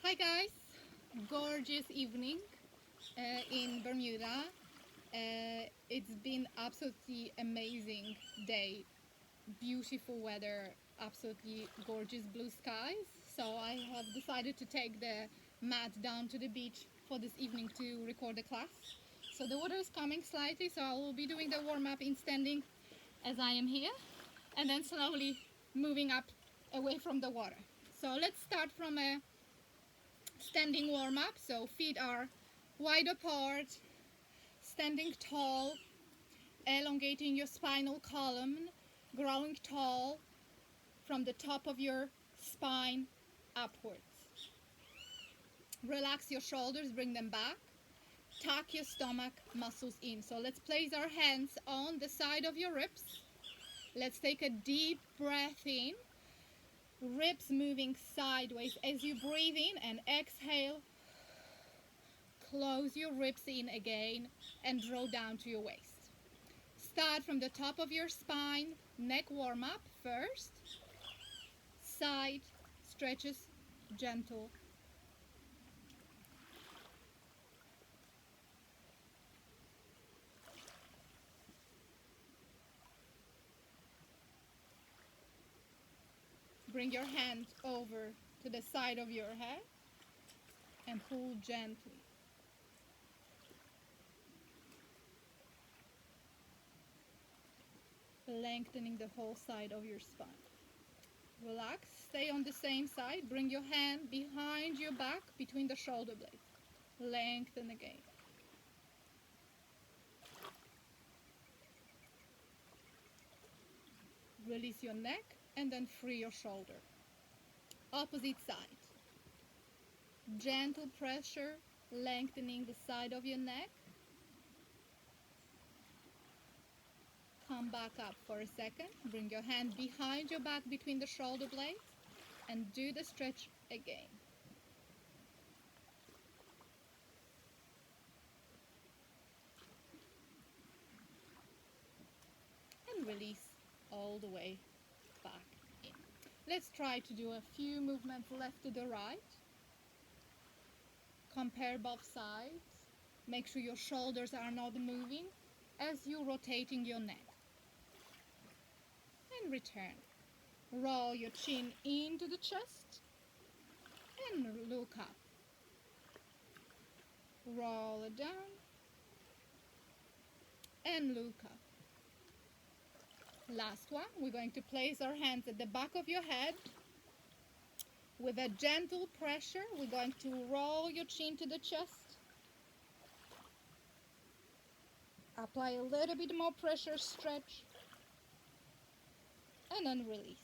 Hi guys, gorgeous evening in Bermuda. It's been absolutely amazing day, beautiful weather, absolutely gorgeous blue skies. So I have decided to take the mat down to the beach for this evening to record the class. So the water is coming slightly, so I will be doing the warm up in standing as I am here, and then slowly moving up away from the water. So let's start from a standing warm up. So feet are wide apart, standing tall, elongating your spinal column, growing tall from the top of your spine upwards. Relax your shoulders, bring them back. Tuck your stomach muscles in. So let's place our hands on the side of your ribs. Let's take a deep breath in. Ribs moving sideways as you breathe in, and exhale. Close your ribs in again and draw down to your waist. Start from the top of your spine, neck warm up first. Side stretches, gentle. Bring your hand over to the side of your head and pull gently. Lengthening the whole side of your spine. Relax, stay on the same side. Bring your hand behind your back between the shoulder blades. Lengthen again. Release your neck and then free your shoulder. Opposite side. Gentle pressure, lengthening the side of your neck. Come back up for a second. Bring your hand behind your back between the shoulder blades and do the stretch again. And release all the way back in. Let's try to do a few movements left to the right. Compare both sides. Make sure your shoulders are not moving as you're rotating your neck. And return. Roll your chin into the chest and look up. Roll it down and look up. Last one, we're going to place our hands at the back of your head. With a gentle pressure, we're going to roll your chin to the chest. Apply a little bit more pressure, stretch, and then release.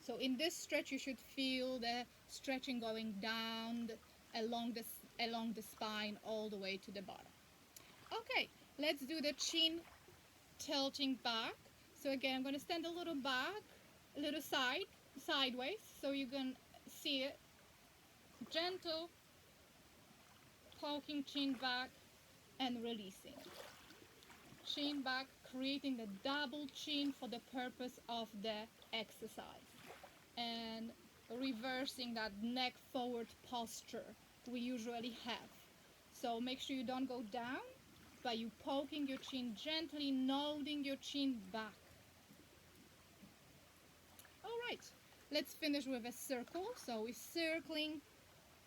So in this stretch, you should feel the stretching going down along the spine all the way to the bottom. Okay, let's do the chin tilting back. So again, I'm going to stand a little back, a little sideways, so you can see it. Gentle, poking chin back and releasing. Chin back, creating the double chin for the purpose of the exercise. And reversing that neck forward posture we usually have. So make sure you don't go down, but you poking your chin gently, nodding your chin back. All right, let's finish with a circle. So we're circling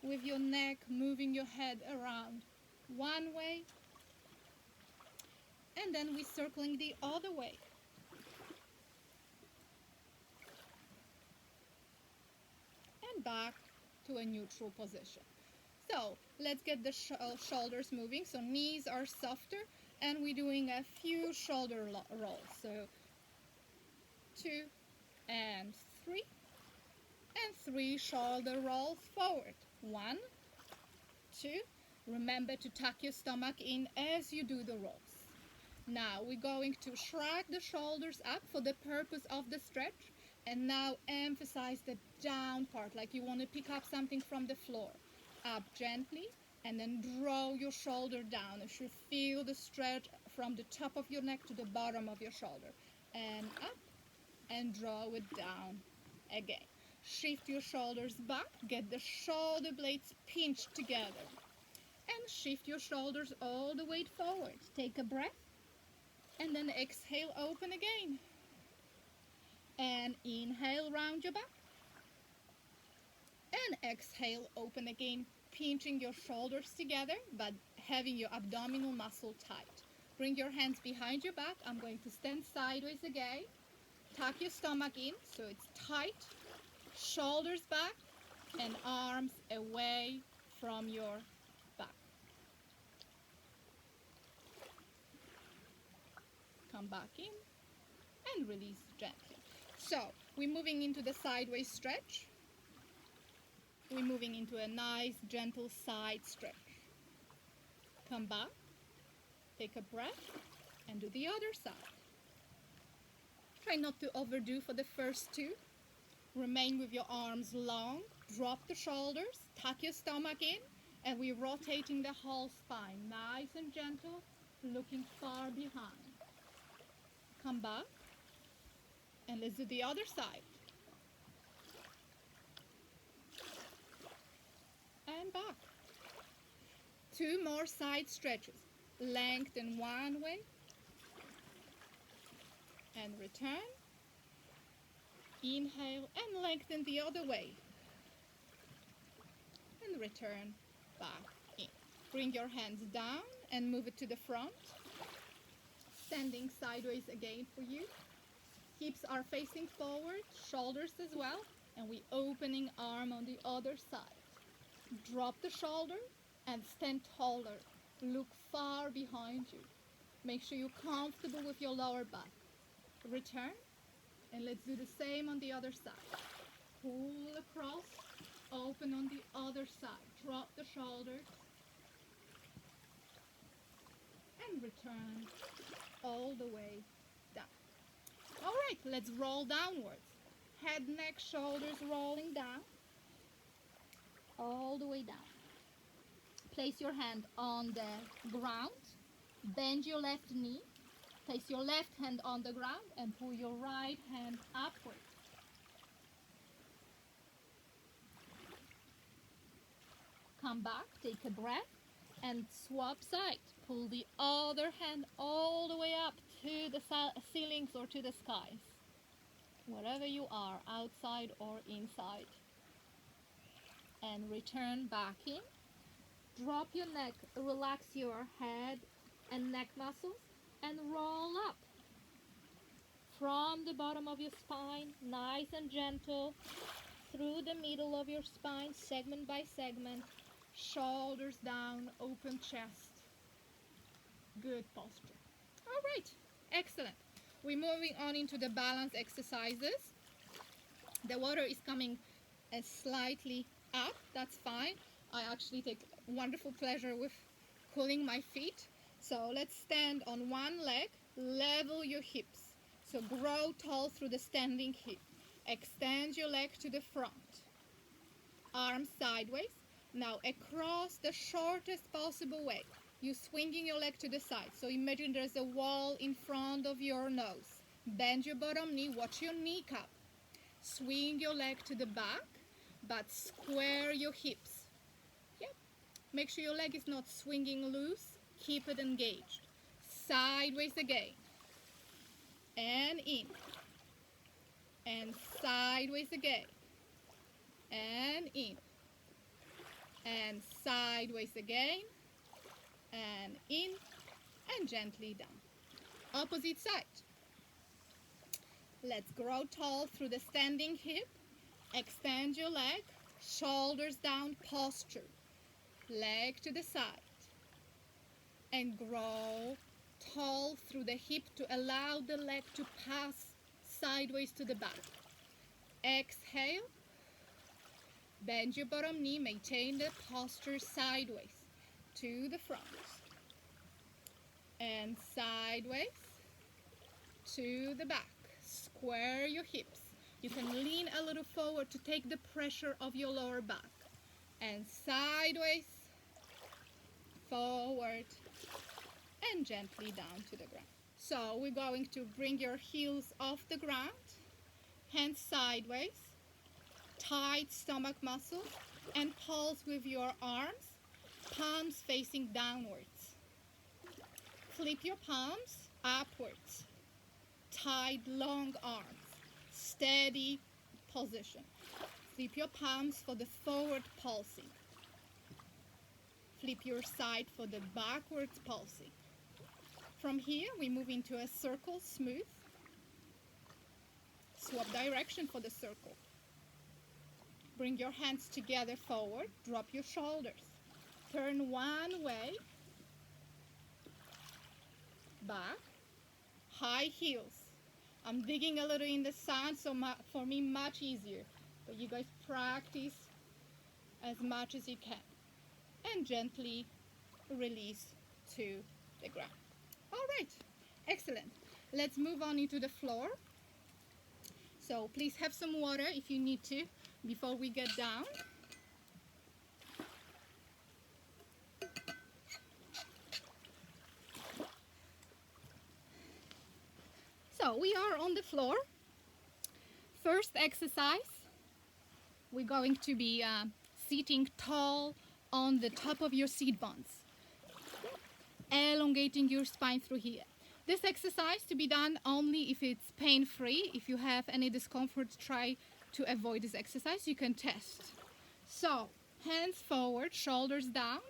with your neck, moving your head around one way, and then we're circling the other way. And back to a neutral position. So let's get the shoulders moving. So knees are softer, and we're doing a few shoulder rolls. So 2 and 3 and 3 shoulder rolls forward. 1, 2. Remember to tuck your stomach in as you do the rolls. Now we're going to shrug the shoulders up for the purpose of the stretch, and now emphasize the down part, like you want to pick up something from the floor. Up gently, and then draw your shoulder down. You should feel the stretch from the top of your neck to the bottom of your shoulder. And up, and draw it down again. Shift your shoulders back, get the shoulder blades pinched together. And shift your shoulders all the way forward. Take a breath. And then exhale, open again. And inhale, round your back. And exhale, open again, pinching your shoulders together, but having your abdominal muscle tight. Bring your hands behind your back. I'm going to stand sideways again. Tuck your stomach in so it's tight. Shoulders back and arms away from your back. Come back in and release gently. So we're moving into the sideways stretch. We're moving into a nice, gentle side stretch. Come back, take a breath, and do the other side. Try not to overdo for the first two. Remain with your arms long, drop the shoulders, tuck your stomach in, and we're rotating the whole spine. Nice and gentle, looking far behind. Come back, and let's do the other side. And back. Two more side stretches. Lengthen one way and return. Inhale and lengthen the other way. And return back in. Bring your hands down and move it to the front. Standing sideways again for you. Hips are facing forward, shoulders as well. And we're opening arm on the other side. Drop the shoulder and stand taller. Look far behind you. Make sure you're comfortable with your lower back. Return, and let's do the same on the other side. Pull across, open on the other side. Drop the shoulders and return all the way down. All right, let's roll downwards. Head, neck, shoulders rolling down. All the way down. Place your hand on the ground. Bend your left knee. Place your left hand on the ground and pull your right hand upward. Come back, take a breath, and swap sides. Pull the other hand all the way up to the ceilings or to the skies. Wherever you are, outside or inside. And return back in. Drop your neck, relax your head and neck muscles, and roll up. From the bottom of your spine, nice and gentle, through the middle of your spine, segment by segment, shoulders down, open chest. Good posture. All right, excellent. We're moving on into the balance exercises. The water is coming slightly up, that's fine. I actually take wonderful pleasure with cooling my feet. So let's stand on one leg, level your hips. So grow tall through the standing hip. Extend your leg to the front. Arms sideways. Now across the shortest possible way. You're swinging your leg to the side. So imagine there's a wall in front of your nose. Bend your bottom knee, watch your kneecap. Swing your leg to the back, but square your hips. Yep. Make sure your leg is not swinging loose. Keep it engaged. Sideways again. And in. And sideways again. And in. And sideways again. And in. And gently down. Opposite side. Let's grow tall through the standing hip. Extend your leg. Shoulders down, posture. Leg to the side. And grow tall through the hip to allow the leg to pass sideways to the back. Exhale. Bend your bottom knee. Maintain the posture sideways to the front. And sideways to the back. Square your hips. You can lean a little forward to take the pressure of your lower back. And sideways, forward, and gently down to the ground. So we're going to bring your heels off the ground, hands sideways, tight stomach muscles, and pulse with your arms, palms facing downwards. Flip your palms upwards. Tight, long arms. Steady position. Flip your palms for the forward pulsing. Flip your side for the backwards pulsing. From here, we move into a circle smooth. Swap direction for the circle. Bring your hands together forward. Drop your shoulders. Turn one way. Back. High heels. I'm digging a little in the sand, so for me, much easier. But you guys practice as much as you can. And gently release to the ground. All right, excellent. Let's move on into the floor. So please have some water if you need to before we get down. So we are on the floor. First exercise, we're going to be sitting tall on the top of your seat bones, elongating your spine through here. This exercise to be done only if it's pain-free. If you have any discomfort, try to avoid this exercise. You can test. So, hands forward, shoulders down,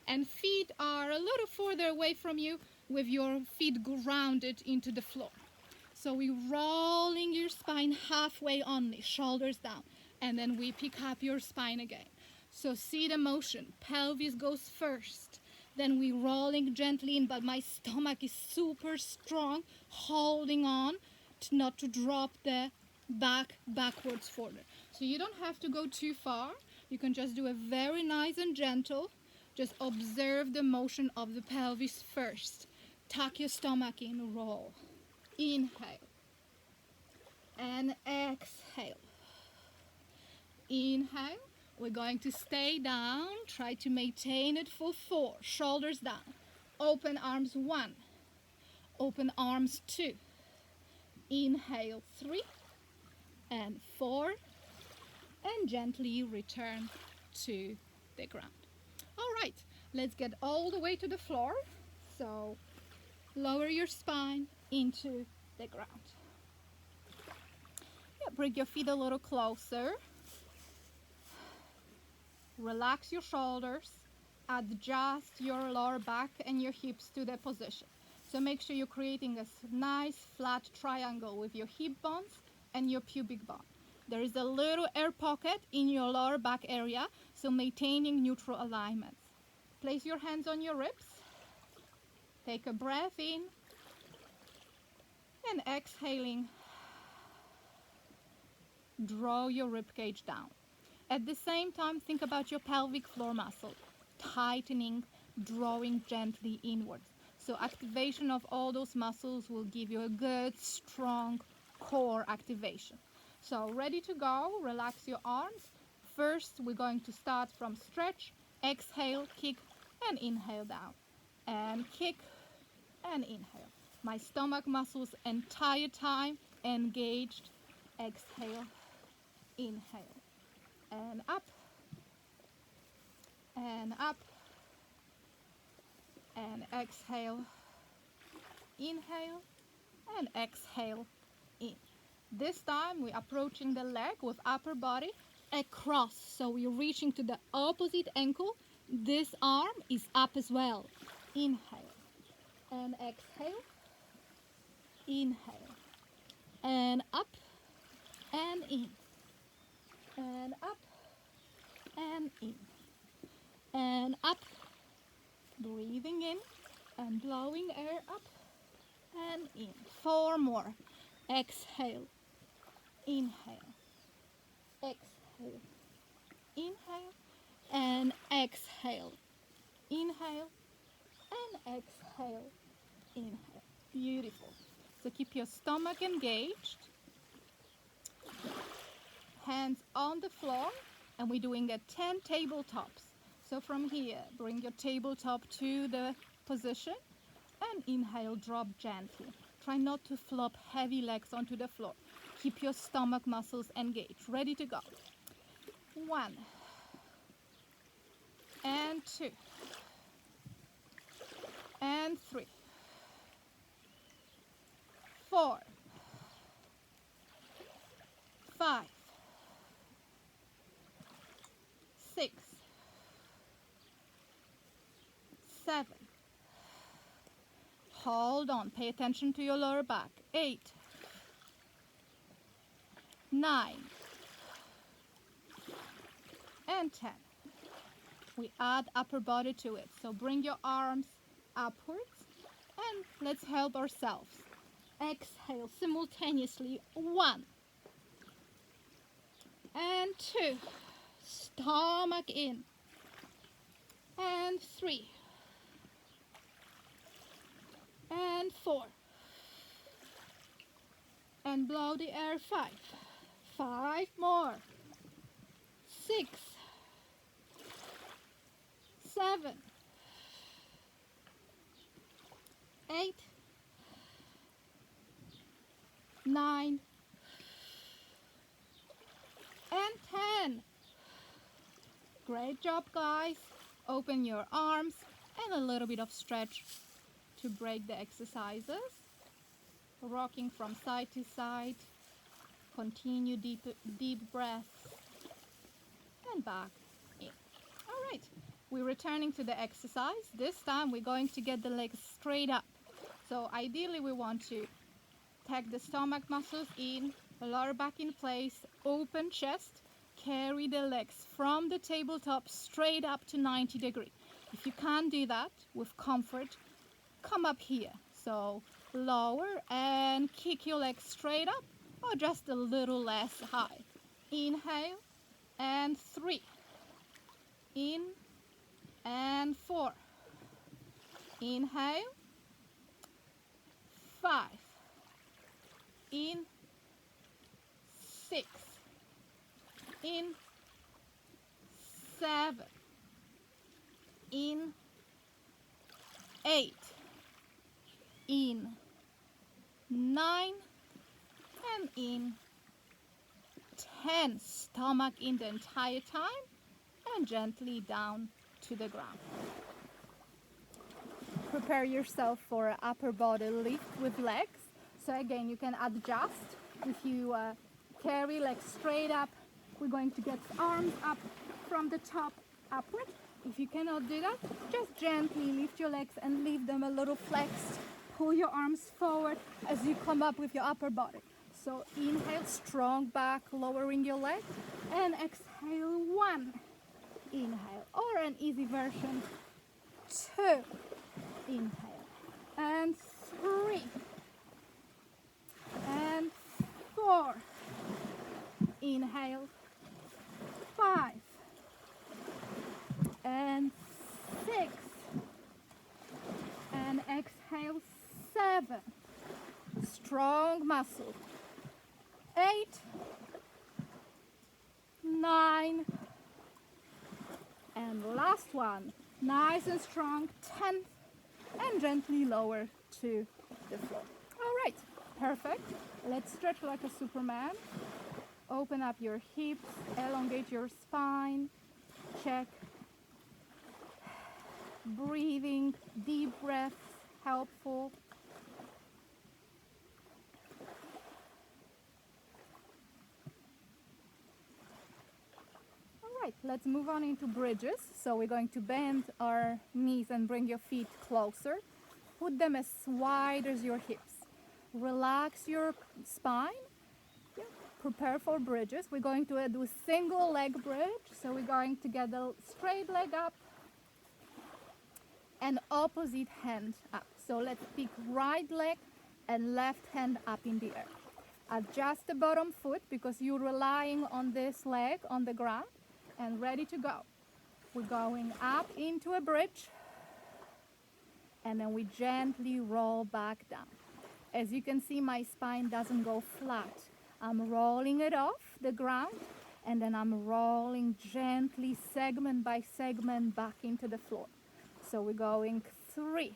and feet are a little further away from you with your feet grounded into the floor. So we're rolling your spine halfway only, shoulders down, and then we pick up your spine again. So see the motion. Pelvis goes first. Then we're rolling gently in, but my stomach is super strong, holding on not to drop the backwards further. So you don't have to go too far. You can just do a very nice and gentle. Just observe the motion of the pelvis first. Tuck your stomach in, roll. Inhale. And exhale. Inhale. We're going to stay down. Try to maintain it for 4. Shoulders down. Open arms 1. Open arms 2. Inhale 3 and 4. And gently return to the ground. All right, let's get all the way to the floor. So lower your spine into the ground. Yeah, bring your feet a little closer. Relax your shoulders. Adjust your lower back and your hips to the position. So make sure you're creating a nice flat triangle with your hip bones and your pubic bone. There is a little air pocket in your lower back area, so maintaining neutral alignment. Place your hands on your ribs. Take a breath in and exhaling. Draw your rib cage down. At the same time, think about your pelvic floor muscle, tightening, drawing gently inwards. So activation of all those muscles will give you a good, strong core activation. So ready to go, relax your arms. First, we're going to start from stretch, exhale, kick, and inhale down. And kick, and inhale. My stomach muscles entire time engaged. Exhale, inhale. And up, and up, and exhale, inhale, and exhale, in. This time we're approaching the leg with upper body across, so we're reaching to the opposite ankle. This arm is up as well. Inhale, and exhale, inhale, and up, and in. And up, and in, and up, breathing in, and blowing air up, and in. 4 more. Exhale, inhale, exhale, inhale, and exhale, inhale, and exhale, inhale. Beautiful. So keep your stomach engaged. Hands on the floor, and we're doing a 10 tabletops. So from here, bring your tabletop to the position and inhale, drop gently. Try not to flop heavy legs onto the floor. Keep your stomach muscles engaged. Ready to go. 1 and 2 and 3, 4, 5, 6, 7. Hold on, pay attention to your lower back. 8, 9, and 10. We add upper body to it. So bring your arms upwards and let's help ourselves. Exhale simultaneously. 1 and 2. Stomach in. And 3. And 4. And blow the air. 5. 5 more. 6. 7. 8. 9. And 10. Great job, guys. Open your arms and a little bit of stretch to break the exercises. Rocking from side to side. Continue deep breaths and back in. All right, we're returning to the exercise. This time we're going to get the legs straight up. So ideally we want to take the stomach muscles in, lower back in place, open chest, carry the legs from the tabletop straight up to 90 degrees. If you can't do that with comfort, come up here. So lower and kick your legs straight up or just a little less high. Inhale and 3. In and 4. Inhale. 5. In. 6. In. 7. In. 8. In. 9. And in. 10. Stomach in the entire time and gently down to the ground. Prepare yourself for an upper body lift with legs. So again, you can adjust. If you carry legs straight up, we're going to get arms up from the top upward. If you cannot do that, just gently lift your legs and leave them a little flexed. Pull your arms forward as you come up with your upper body. So inhale, strong back, lowering your leg, and exhale, 1. Inhale, or an easy version, 2. Inhale, and 3, and 4. Inhale, 5, and 6, and exhale, 7. Strong muscle. 8, 9, and last one. Nice and strong. 10, and gently lower to the floor. All right, perfect. Let's stretch like a Superman. Open up your hips, elongate your spine. Check. Breathing, deep breaths, helpful. Right, let's move on into bridges. So we're going to bend our knees and bring your feet closer. Put them as wide as your hips. Relax your spine. Yeah. Prepare for bridges. We're going to do a single leg bridge. So we're going to get the straight leg up and opposite hand up. So let's pick right leg and left hand up in the air. Adjust the bottom foot because you're relying on this leg on the ground. And ready to go. We're going up into a bridge and then we gently roll back down. As you can see, my spine doesn't go flat. I'm rolling it off the ground and then I'm rolling gently segment by segment back into the floor. So we're going 3.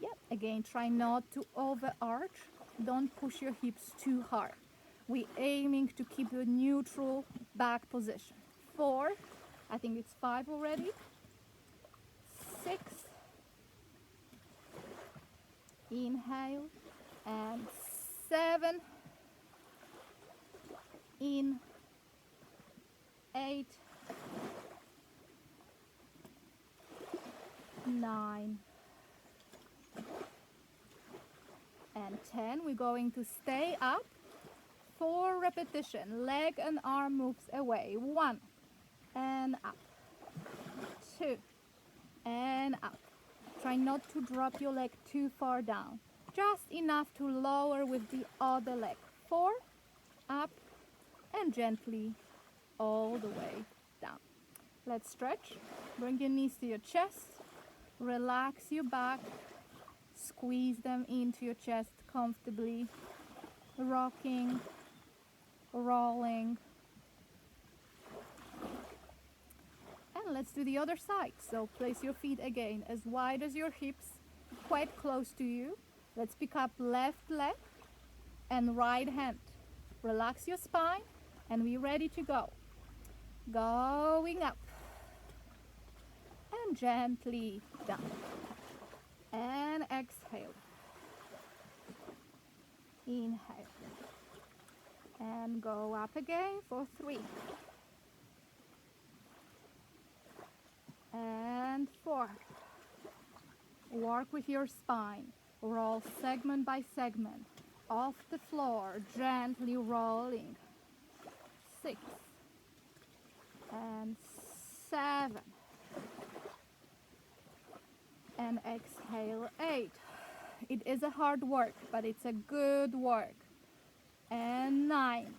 Yep, again, try not to overarch. Don't push your hips too hard. we aiming to keep a neutral back position. 4, I think it's 5 already. 6, inhale, and 7, in, 8, 9, and 10. We're going to stay up. 4 repetition. Leg and arm moves away. 1, and up. 2, and up. Try not to drop your leg too far down. Just enough to lower with the other leg. 4, up, and gently all the way down. Let's stretch. Bring your knees to your chest. Relax your back. Squeeze them into your chest comfortably. Rocking, rolling. And let's do the other side. So place your feet again as wide as your hips, quite close to you. Let's pick up left leg and right hand. Relax your spine and we're ready to go. Going up and gently down. And exhale. Inhale. And go up again for 3. And 4. Work with your spine. Roll segment by segment. Off the floor, gently rolling. 6. And 7. And exhale, 8. It is a hard work, but it's a good work. And 9.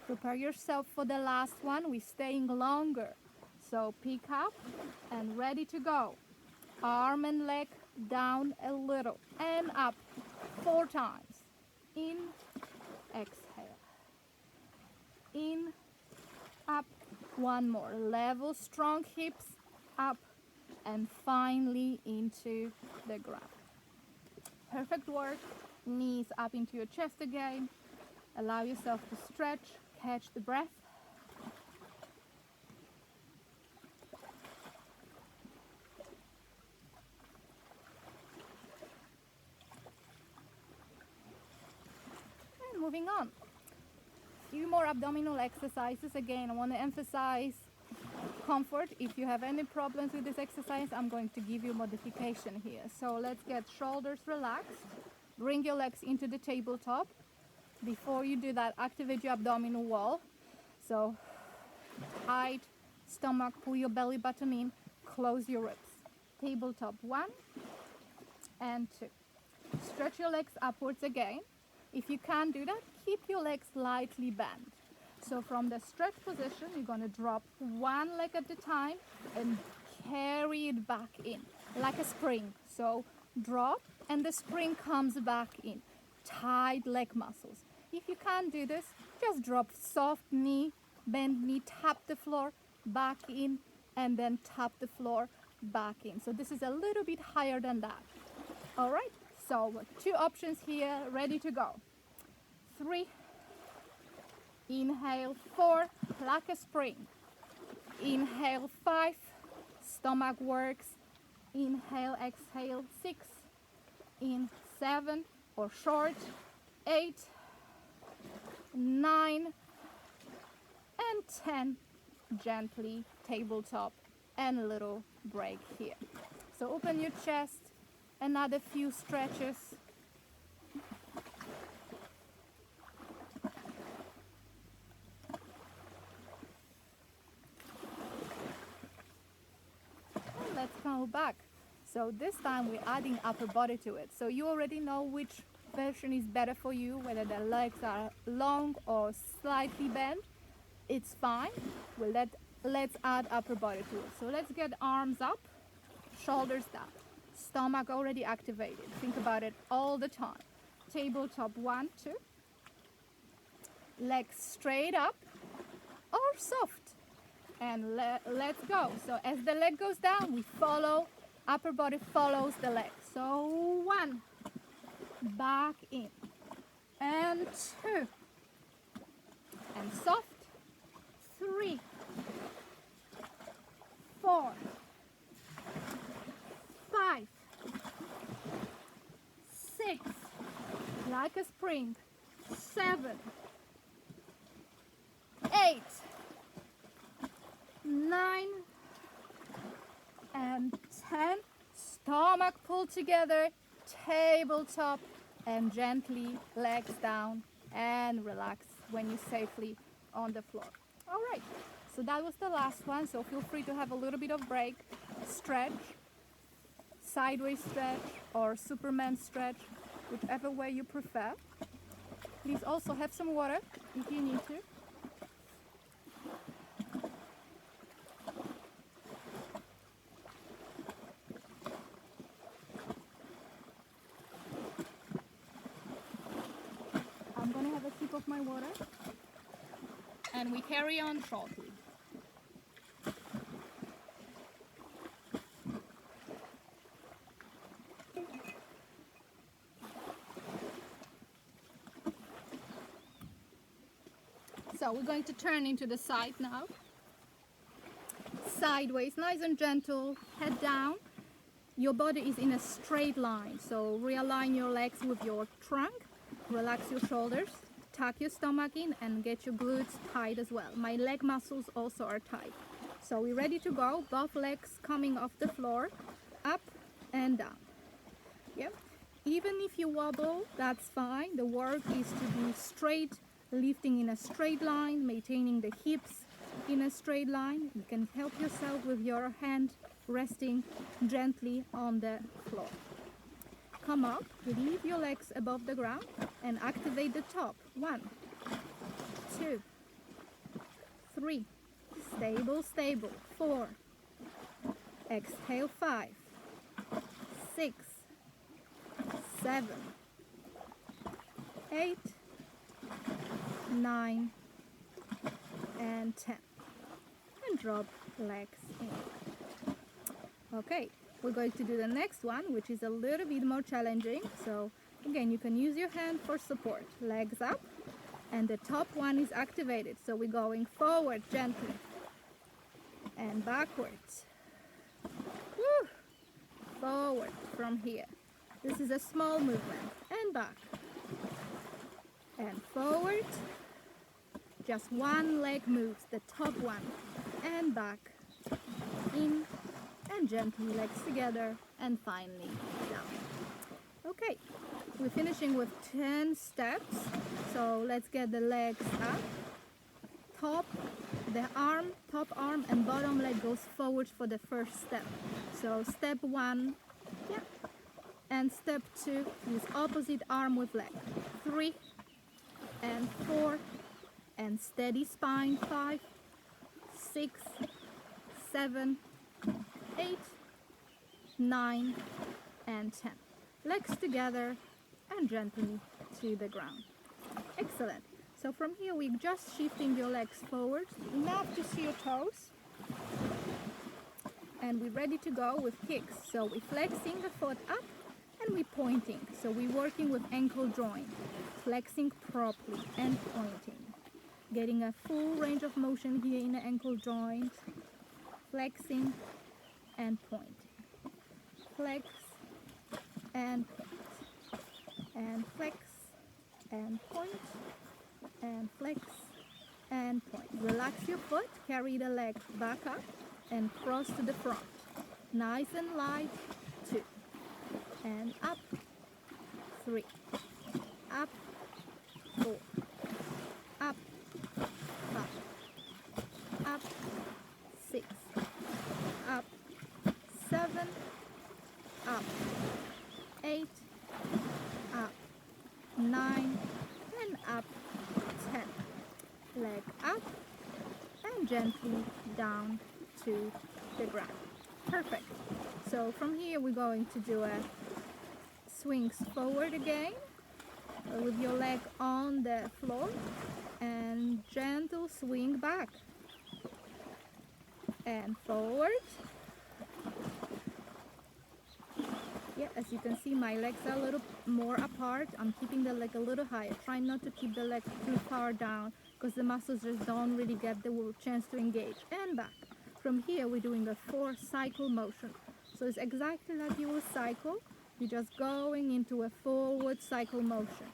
Prepare yourself for the last one. We're staying longer. So pick up and ready to go. Arm and leg down a little and up 4 times. In, exhale. In, up. One more. Level, strong hips, up, and finally into the ground. Perfect work. Knees up into your chest again. Allow yourself to stretch, catch the breath. And moving on. A few more abdominal exercises. Again, I want to emphasize comfort. If you have any problems with this exercise, I'm going to give you modification here. So let's get shoulders relaxed. Bring your legs into the tabletop. Before you do that, activate your abdominal wall. So tight stomach, pull your belly button in, close your ribs. Tabletop 1 and 2. Stretch your legs upwards again. If you can't do that, keep your legs slightly bent. So from the stretch position, you're going to drop one leg at a time and carry it back in like a spring. So drop and the spring comes back in. Tight leg muscles. If you can't do this, just drop soft knee, bend knee, tap the floor, back in, and then tap the floor, back in. So this is a little bit higher than that. All right, so 2 options here, ready to go. 3, inhale, 4, like a spring. Inhale, 5, stomach works. Inhale, exhale, 6, in 7, or short, 8, 9, and 10, gently, tabletop, and a little break here. So open your chest, another few stretches. And let's go back. So this time we're adding upper body to it. So you already know which version is better for you, whether the legs are long or slightly bent. It's fine. Well, let's add upper body to it. So let's get arms up, shoulders down, stomach already activated. Think about it all the time. Tabletop 1, 2. Legs straight up or soft. And let's go. So as the leg goes down, we follow. Upper body follows the leg. So 1, back in. and 2, and soft, 3, 4, 5, 6, like a spring, 7, 8, 9, and 10. Stomach pulled together, tabletop, and gently legs down and relax when you're safely on the floor. All right, so that was the last one, so feel free to have a little bit of break, stretch, sideways stretch or Superman stretch, whichever way you prefer. Please also have some water if you need to. I'm gonna have a sip of my water and we carry on shortly. So we're going to turn into the side now. Sideways, nice and gentle, head down. Your body is in a straight line, so realign your legs with your trunk, relax your shoulders, tuck your stomach in and get your glutes tight as well. My leg muscles also are tight. So we're ready to go, both legs coming off the floor, up and down. Yep. Even if you wobble, that's fine. The work is to be straight, lifting in a straight line, maintaining the hips in a straight line. You can help yourself with your hand resting gently on the floor. Come up, leave your legs above the ground and activate the top. 1, 2, 3, stable, stable. 4, exhale. 5, 6, 7, 8, 9, and 10. And drop legs in. Okay, we're going to do the next one, which is a little bit more challenging. So again, you can use your hand for support. Legs up, and the top one is activated. So we're going forward gently and backwards. Woo! Forward from here. This is a small movement. And back. And forward. Just one leg moves, the top one. And back. In. And gently legs together, and finally down. Okay, we're finishing with 10 steps. So let's get the legs up. Top arm and bottom leg goes forward for the first step. So step 1, yeah, and step 2 is opposite arm with leg. 3 and 4, and steady spine. 5, 6, 7, 8, 9, and 10. Legs together and gently to the ground. Excellent. So from here, we're just shifting your legs forward, enough to see your toes. And we're ready to go with kicks. So we're flexing the foot up and we're pointing. So we're working with ankle joint, flexing properly and pointing. Getting a full range of motion here in the ankle joint, flexing and pointing. Flex and point. And flex and point. And flex and point. Relax your foot, carry the leg back up and cross to the front. Nice and light. 2. And up. 3. Up. 4. Up. 5. Up. 6. Up. 7. Up. 8. Up. 9. And up. 10. Leg up and gently down to the ground. Perfect. So from here we're going to do a swings forward again with your leg on the floor and gentle swing back and forward. Yep. As you can see, my legs are a little more apart. I'm keeping the leg a little higher. Try not to keep the leg too far down because the muscles just don't really get the chance to engage. And back. From here, we're doing a 4 cycle motion. So it's exactly like you will cycle. You're just going into a forward cycle motion.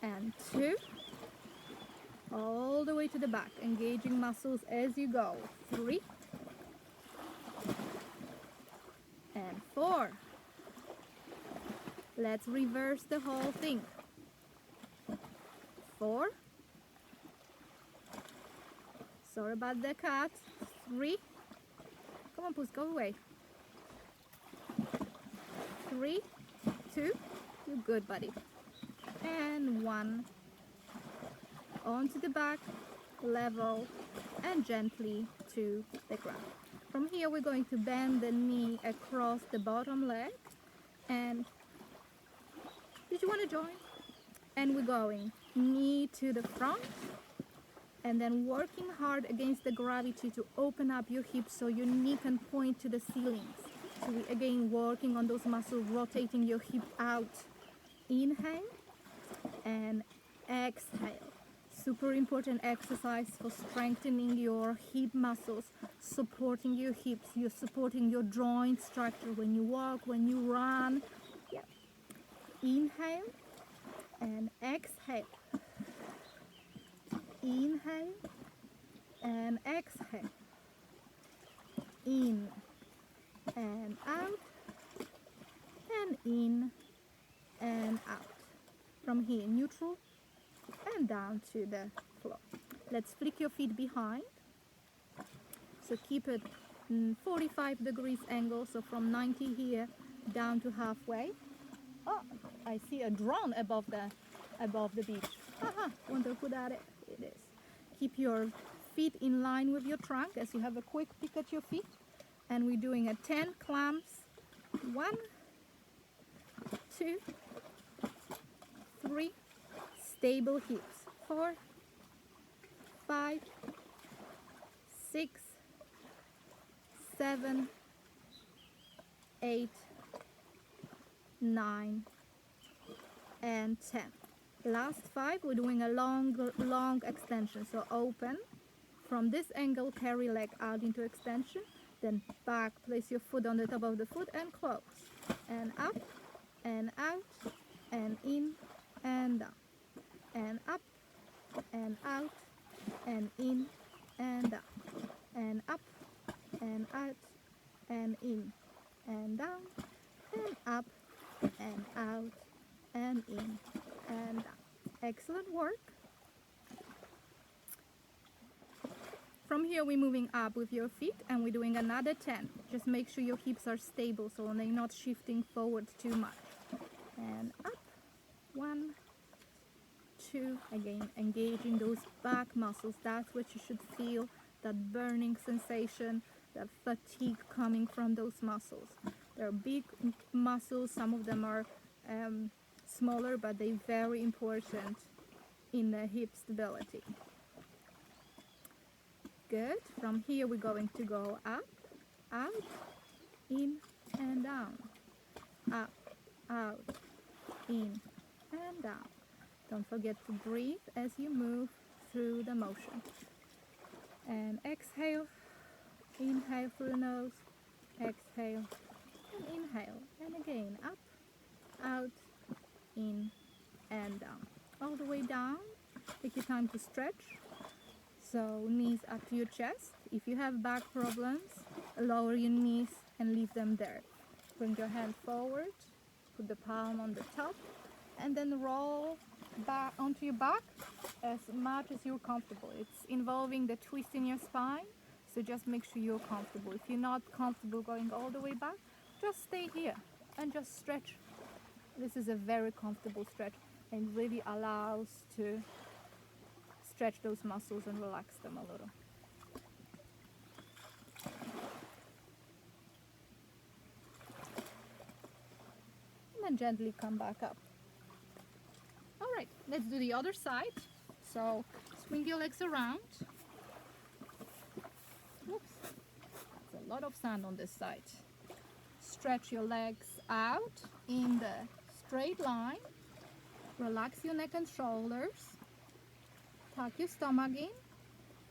And 2. All the way to the back, engaging muscles as you go. 3. And 4. Let's reverse the whole thing. 4. Sorry about the cat. 3. Come on, Puss, go away. 3, 2. You're good, buddy. And 1. Onto the back, level, and gently to the ground. From here, we're going to bend the knee across the bottom leg. And did you want to join? And we're going knee to the front, and then working hard against the gravity to open up your hips so your knee can point to the ceilings. So we again working on those muscles, rotating your hip out. Inhale and exhale. Super important exercise for strengthening your hip muscles, supporting your hips. You're supporting your joint structure when you walk, when you run. Yep. Inhale and exhale. Inhale and exhale. In and out, and in and out. From here, neutral and down to the floor. Let's flick your feet behind. So keep it 45 degrees angle, so from 90 here down to halfway. Oh, I see a drone above the beach. Haha, wonder who that is. It is. Keep your feet in line with your trunk as you have a quick pick at your feet. And we're doing a 10 clamps. 1, 2, 3. Stable hips. 4, 5, 6, 7, 8, 9, and 10. Last 5, we're doing a long extension. So open from this angle, carry leg out into extension, then back, place your foot on the top of the foot and close. And up and out and in and down. And up and out and in and down. And up and out and in and down. And up and out and in and down. Excellent work. From here, we're moving up with your feet and we're doing another 10. Just make sure your hips are stable so they're not shifting forward too much. And up. 1, 2. Again, engaging those back muscles. That's what you should feel, that burning sensation, that fatigue coming from those muscles. They're big muscles. Some of them are smaller, but they're very important in the hip stability. Good. From here, we're going to go up, out, in, and down. Up, out, in, and down. Don't forget to breathe as you move through the motion. And exhale, inhale through the nose, exhale, and inhale. And again, up, out, in, and down. All the way down. Take your time to stretch. So knees up to your chest. If you have back problems, lower your knees and leave them there. Bring your hand forward, put the palm on the top, and then roll back onto your back as much as you're comfortable. It's involving the twist in your spine, so just make sure you're comfortable. If you're not comfortable going all the way back, just stay here and just stretch. This is a very comfortable stretch and really allows to stretch those muscles and relax them a little. And then gently come back up. All right, let's do the other side. So swing your legs around. Oops, that's a lot of sand on this side. stretch your legs out in the straight line. Relax your neck and shoulders. Tuck your stomach in.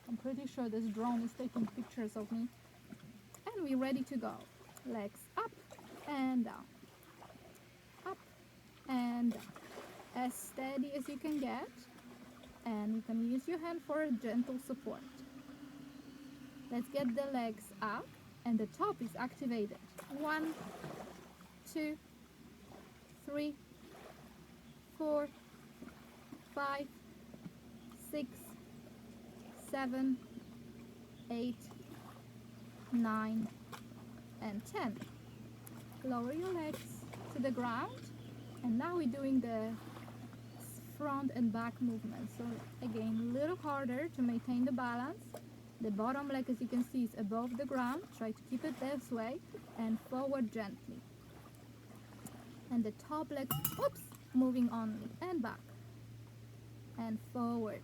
I'm pretty sure this drone is taking pictures of me. And we're ready to go. Legs up and down. Up and down. As steady as you can get. And you can use your hand for a gentle support. Let's get the legs up and the top is activated. 1, 2, 3, 4, 5, 6, 7, 8, 9, and 10. Lower your legs to the ground, and now we're doing the front and back movement. So again, a little harder to maintain the balance. The bottom leg, as you can see, is above the ground. Try to keep it this way, and forward gently. And the top leg, oops, moving only, and back, and forward,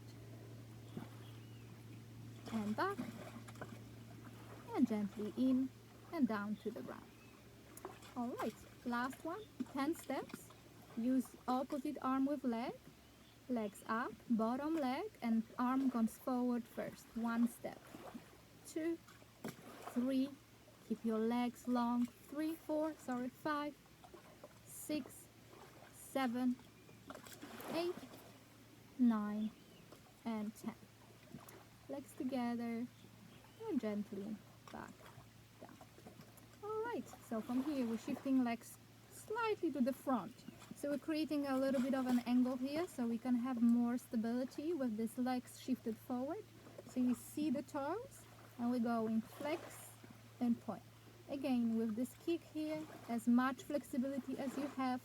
and back, and gently in and down to the ground. All right, last one, 10 steps. Use opposite arm with leg, legs up, bottom leg, and arm comes forward first. 1 step, 2, 3, keep your legs long, 3, 4, 5, 6, 7, 8, 9, and 10. Legs together and gently back down. Alright, so from here we're shifting legs slightly to the front. So we're creating a little bit of an angle here so we can have more stability with these legs shifted forward. So you see the toes and we're going flex and point. Again, with this kick here, as much flexibility as you have,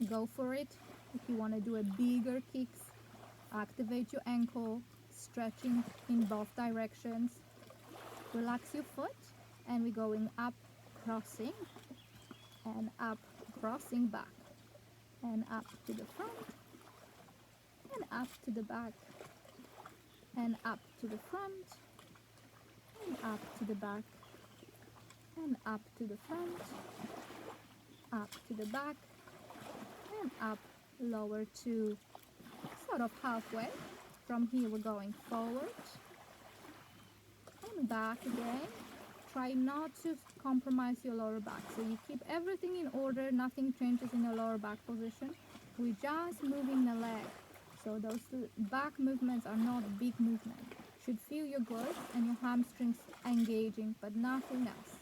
go for it. If you want to do a bigger kicks, activate your ankle, stretching in both directions. Relax your foot, and we're going up, crossing, and up, crossing back, and up to the front, and up to the back, and up to the front, and up to the back, and up to the front, up to the back, and up, lower to sort of halfway. From here we're going forward and back again. Try not to compromise your lower back, so you keep everything in order, nothing changes in the lower back position. We're just moving the leg, so those back movements are not big movements. Should feel your glutes and your hamstrings engaging, but nothing else.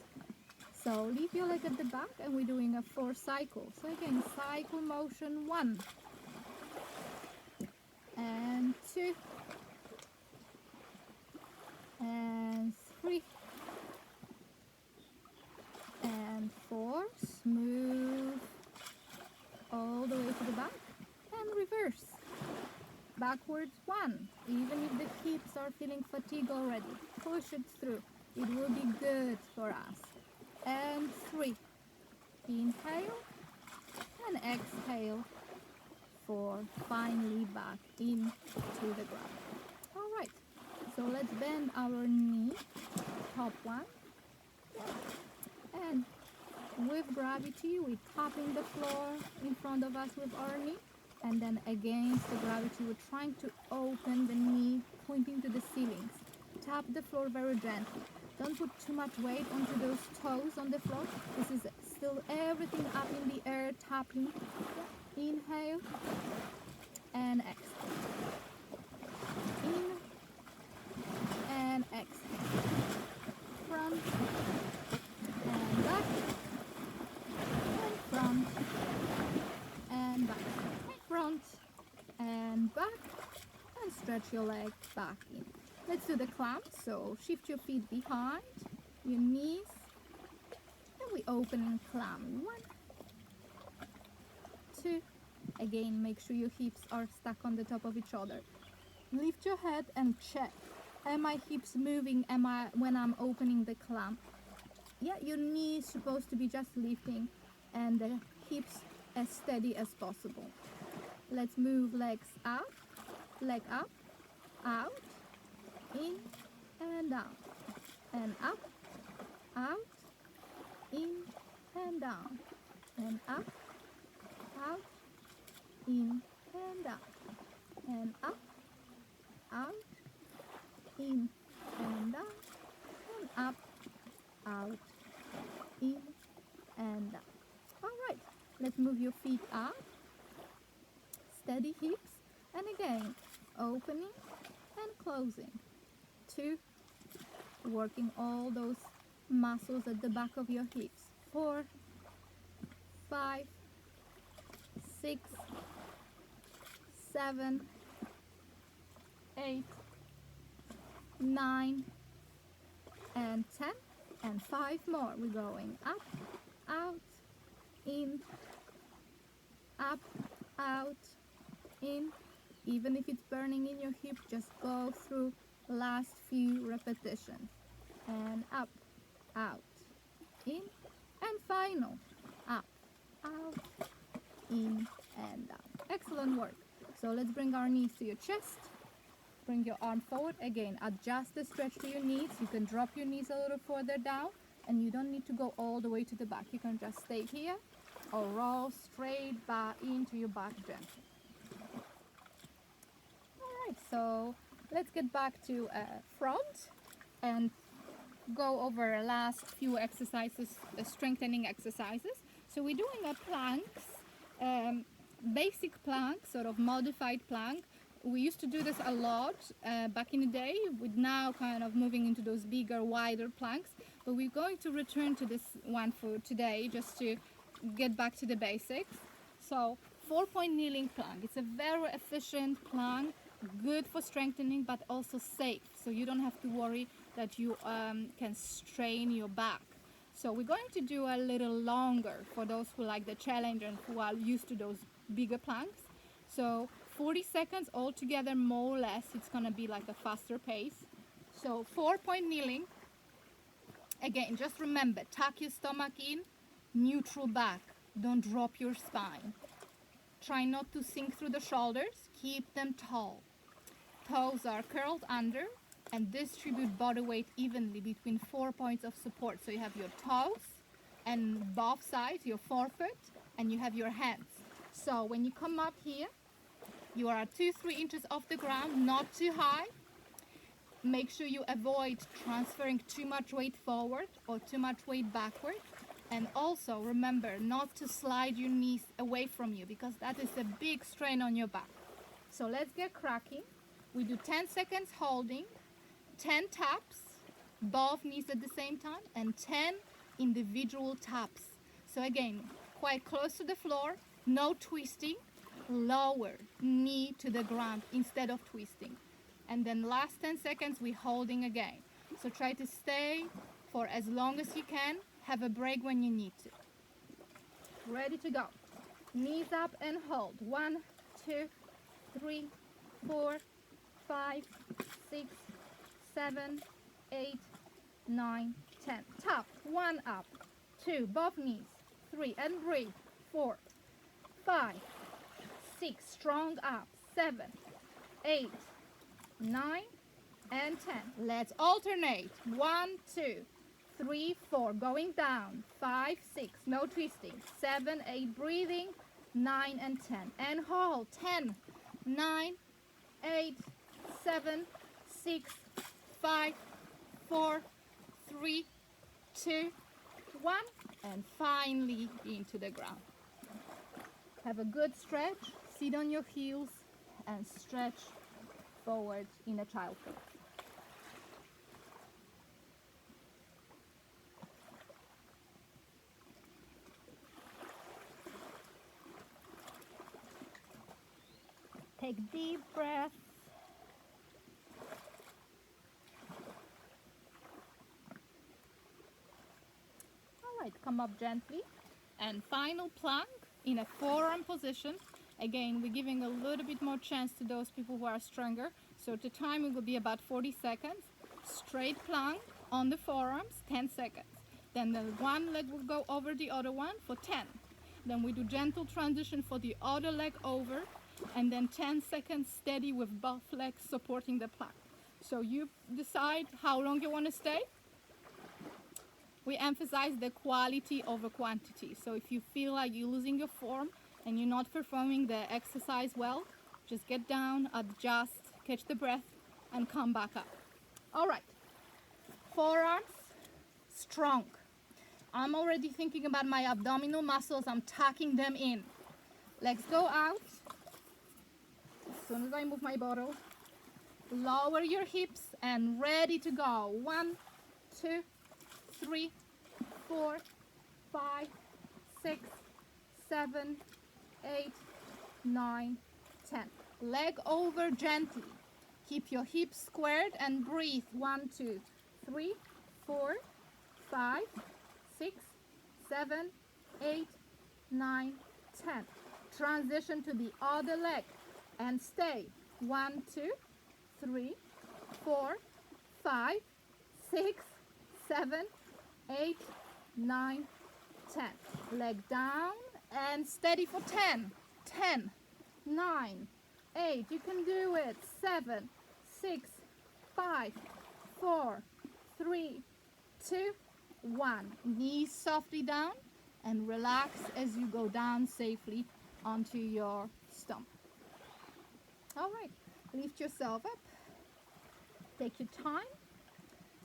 So leave your leg at the back, and we're doing a 4 cycles. So again, cycle motion 1 and 2 and 3 and 4. Smooth all the way to the back and reverse. Backwards 1. Even if the hips are feeling fatigue already, push it through. It will be good for us. And 3. Inhale and exhale. 4. Finally back into the ground. All right. So let's bend our knee. Top one. And with gravity, we're tapping the floor in front of us with our knee. And then against the gravity, we're trying to open the knee, pointing to the ceilings. Tap the floor very gently. Don't put too much weight onto those toes on the floor. This is still everything up in the air, tapping. Inhale and exhale. In and exhale. Front and back. And front and back. Front and back. And stretch your leg back in. Let's do the clamp. So shift your feet behind your knees. And we open and clamp. 1, 2. Again, make sure your hips are stuck on the top of each other. Lift your head and check. Am my hips moving when I'm opening the clamp? Yeah, your knee is supposed to be just lifting and the hips as steady as possible. Let's move legs up, leg up, out, in and down, and up, out, and down, and up, out, in, and down, and up, out, in, and down, and up, out, in, and down. All right, let's move your feet up, steady hips, and again, opening and closing. 2, working all those muscles at the back of your hips. 4, 5, 6, 7, 8, 9, and 10, and 5 more. We're going up, out, in, up, out, in. Even if it's burning in your hip, just go through last few repetitions. And up, out, in, and final. Up, out, in, and down. Excellent work. So let's bring our knees to your chest. Bring your arm forward. Again, adjust the stretch to your knees. You can drop your knees a little further down, and you don't need to go all the way to the back. You can just stay here or roll straight back into your back gently. All right, so let's get back to front and go over last few exercises, strengthening exercises. So we're doing a planks, basic plank, sort of modified plank. We used to do this a lot back in the day, with now kind of moving into those bigger, wider planks. But we're going to return to this one for today, just to get back to the basics. So 4-point kneeling plank. It's a very efficient plank, good for strengthening, but also safe. So you don't have to worry that you can strain your back. So we're going to do a little longer for those who like the challenge and who are used to those bigger planks. So 40 seconds altogether, more or less. It's going to be like a faster pace. So 4-point kneeling. Again, just remember, tuck your stomach in, neutral back. Don't drop your spine. Try not to sink through the shoulders. Keep them tall. Toes are curled under, and distribute body weight evenly between 4 points of support. So you have your toes and both sides, your forefoot, and you have your hands. So when you come up here, you are 2-3 inches off the ground, not too high. Make sure you avoid transferring too much weight forward or too much weight backward. And also remember not to slide your knees away from you, because that is a big strain on your back. So let's get cracking. We do 10 seconds holding, 10 taps, both knees at the same time, and 10 individual taps. So again, quite close to the floor, no twisting, lower knee to the ground instead of twisting. And then last 10 seconds, we're holding again. So try to stay for as long as you can. Have a break when you need to. Ready to go. Knees up and hold. 1, 2, 3, 4, 5, 6, 7, 8, 9, 10. Tap. 1 up. 2. Both knees. 3. And breathe. 4, 5, 6. Strong up. 7, 8, 9, and 10. Let's alternate. 1, 2, 3, 4. Going down. 5, 6. No twisting. 7, 8. Breathing. 9 and 10. And hold. 10, 9, 8, 7, 6, 5, 4, 3, 2, 1. And finally into the ground. Have a good stretch. Sit on your heels and stretch forward in a child pose. Take deep breaths. All right, come up gently. And final plank in a forearm position. Again, we're giving a little bit more chance to those people who are stronger. So the time will be about 40 seconds. Straight plank on the forearms, 10 seconds. Then the one leg will go over the other one for 10. Then we do gentle transition for the other leg over. And then 10 seconds steady with both legs supporting the plank. So you decide how long you want to stay. we emphasize the quality over quantity. So if you feel like you're losing your form and you're not performing the exercise well, just get down, adjust, catch the breath, and come back up. All right, forearms strong. I'm already thinking about my abdominal muscles. I'm tucking them in. Legs go out. As soon as I move my bottle, lower your hips and ready to go. 1, 2, 3, 4, 5, 6, 7, 8, 9, 10. Leg over gently. Keep your hips squared and breathe. 1, 2, 3, 4, 5, 6, 7, 8, 9, 10. Transition to the other leg and stay. 1, 2, 3, 4, 5, 6, 7, 8, 9, 10. Leg down and steady for 10. 10, 9, 8. You can do it. 7, 6, 5, 4, 3, 2, 1. Knees softly down and relax as you go down safely onto your stomach. All right, lift yourself up. Take your time.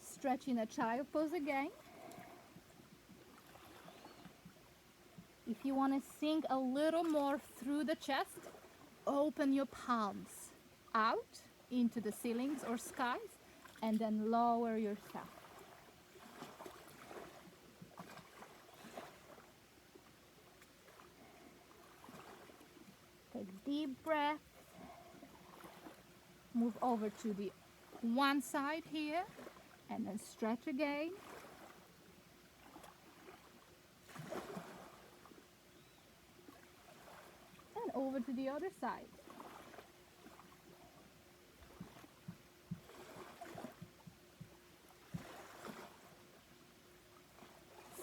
Stretch in a child pose again. If you want to sink a little more through the chest, open your palms out into the ceilings or skies and then lower yourself. Take deep breath. Move over to the one side here and then stretch again. And over to the other side.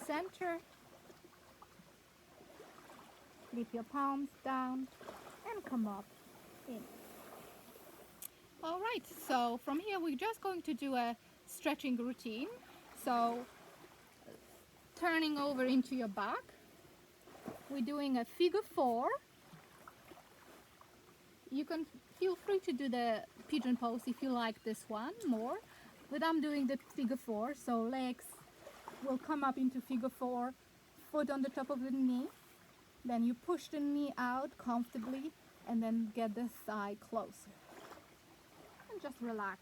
Center. Lift your palms down and come up in. All right, so from here we're just going to do a stretching routine. So turning over into your back, we're doing a figure 4. You can feel free to do the pigeon pose if you like this one more, but I'm doing the figure 4, so legs will come up into figure 4, foot on the top of the knee, then you push the knee out comfortably and then get the thigh closer. And just relax.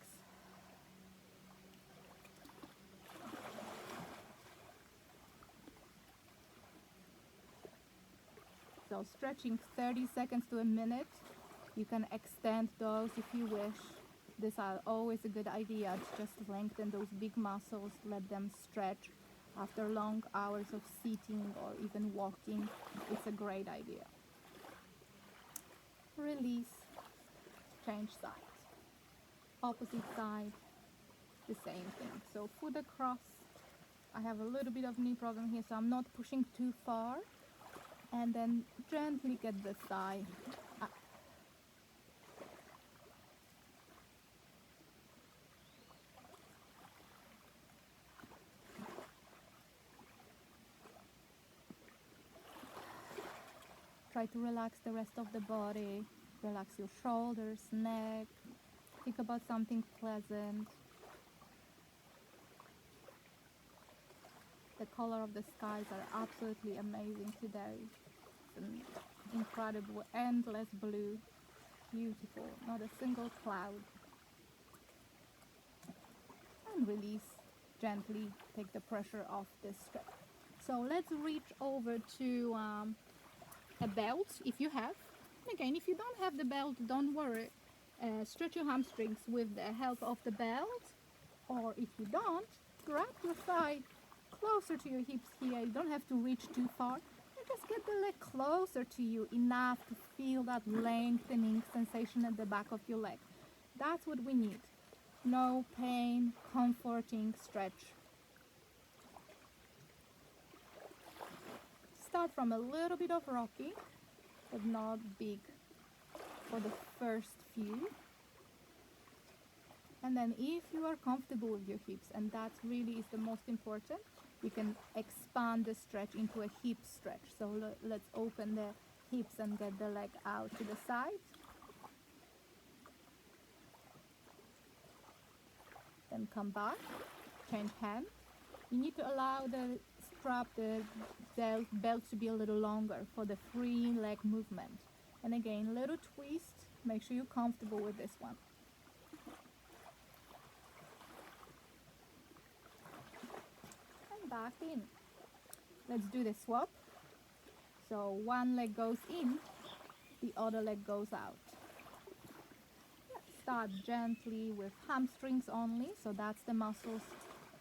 So stretching 30 seconds to a minute. You can extend those if you wish. These are always a good idea to just lengthen those big muscles, let them stretch after long hours of sitting or even walking. It's a great idea. Release, change sides. Opposite side, the same thing. So foot across. I have a little bit of knee problem here, so I'm not pushing too far. And then gently get the thigh up. Try to relax the rest of the body. Relax your shoulders, neck. Think about something pleasant. The color of the skies are absolutely amazing today. It's an incredible, endless blue. Beautiful, not a single cloud. And release gently, take the pressure off this stretch. So let's reach over to a belt if you have. Again, if you don't have the belt, don't worry. Stretch your hamstrings with the help of the belt, or if you don't, grab your thigh closer to your hips here. You don't have to reach too far. You just get the leg closer to you, enough to feel that lengthening sensation at the back of your leg. That's what we need. No pain, comforting stretch. Start from a little bit of rocking, but not big for the first few. And then if you are comfortable with your hips, and that really is the most important, you can expand the stretch into a hip stretch. So let's open the hips and get the leg out to the side. Then come back, change hand. You need to allow the strap, the belt to be a little longer for the free leg movement. And again, little twist. Make sure you're comfortable with this one. And back in. Let's do the swap. So one leg goes in, the other leg goes out. Start gently with hamstrings only, so that's the muscles,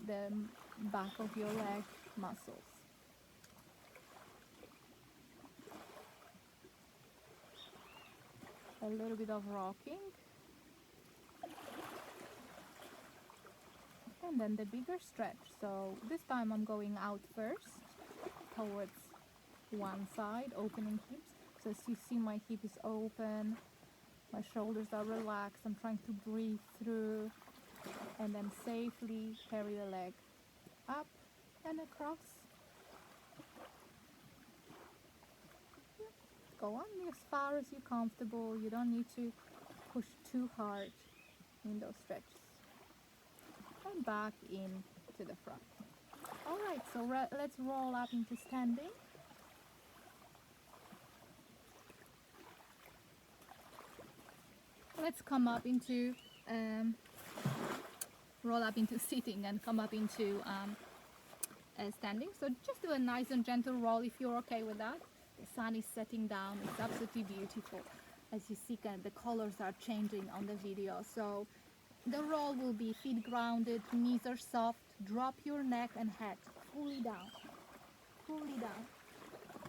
the back of your leg muscles. A little bit of rocking. And then the bigger stretch. So this time I'm going out first, towards one side, opening hips. So as you see, my hip is open. My shoulders are relaxed. I'm trying to breathe through and then safely carry the leg up and across. Go on as far as you're comfortable. You don't need to push too hard in those stretches. And back in to the front. Alright, so let's roll up into standing. Let's come up into roll up into sitting and come up into standing. So just do a nice and gentle roll if you're okay with that. The sun is setting down. It's absolutely beautiful. As you see, the colors are changing on the video. So the roll will be feet grounded, knees are soft. Drop your neck and head fully down. Fully down.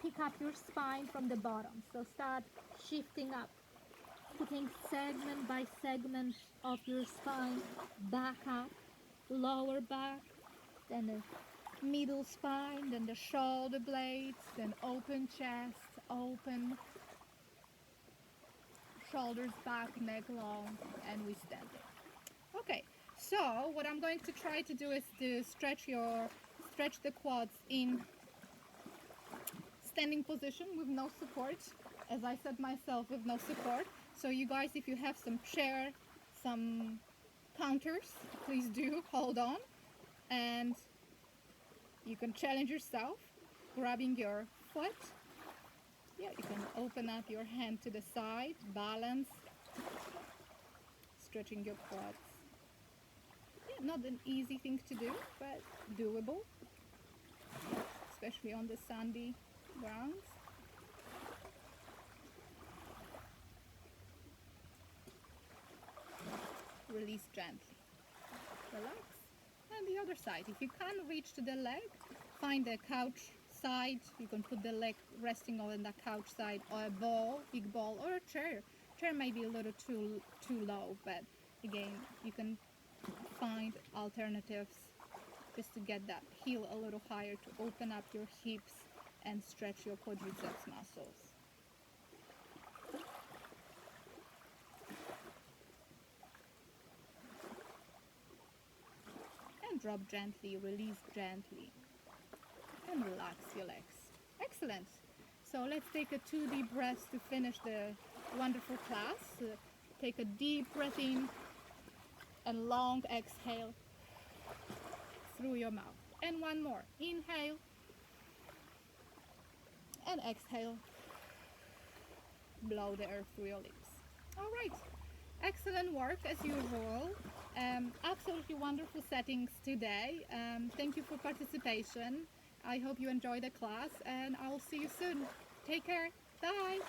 Pick up your spine from the bottom. So start shifting up. Putting segment by segment of your spine back up, lower back, then the middle spine, then the shoulder blades, then open chest, open shoulders back, neck long, and we stand there. Okay, so what I'm going to try to do is to stretch the quads in standing position with no support, as I said myself, with no support. So you guys, if you have some chair, some counters, please do hold on, and you can challenge yourself, grabbing your foot. Yeah, you can open up your hand to the side, balance, stretching your quads. Yeah, not an easy thing to do, but doable, especially on the sandy grounds. Release gently. Relax. And the other side. If you can't reach to the leg, find a couch side. You can put the leg resting on the couch side, or a ball, big ball, or a chair. Chair may be a little too low, but again, you can find alternatives just to get that heel a little higher, to open up your hips and stretch your quadriceps muscles. Drop gently, release gently, and relax your legs. Excellent. So let's take a 2 deep breaths to finish the wonderful class. Take a deep breath in and long exhale through your mouth. And one more. Inhale and exhale. Blow the air through your lips. All right. Excellent work as usual. Absolutely wonderful settings today. Thank you for participation. I hope you enjoy the class, and I'll see you soon. Take care. Bye.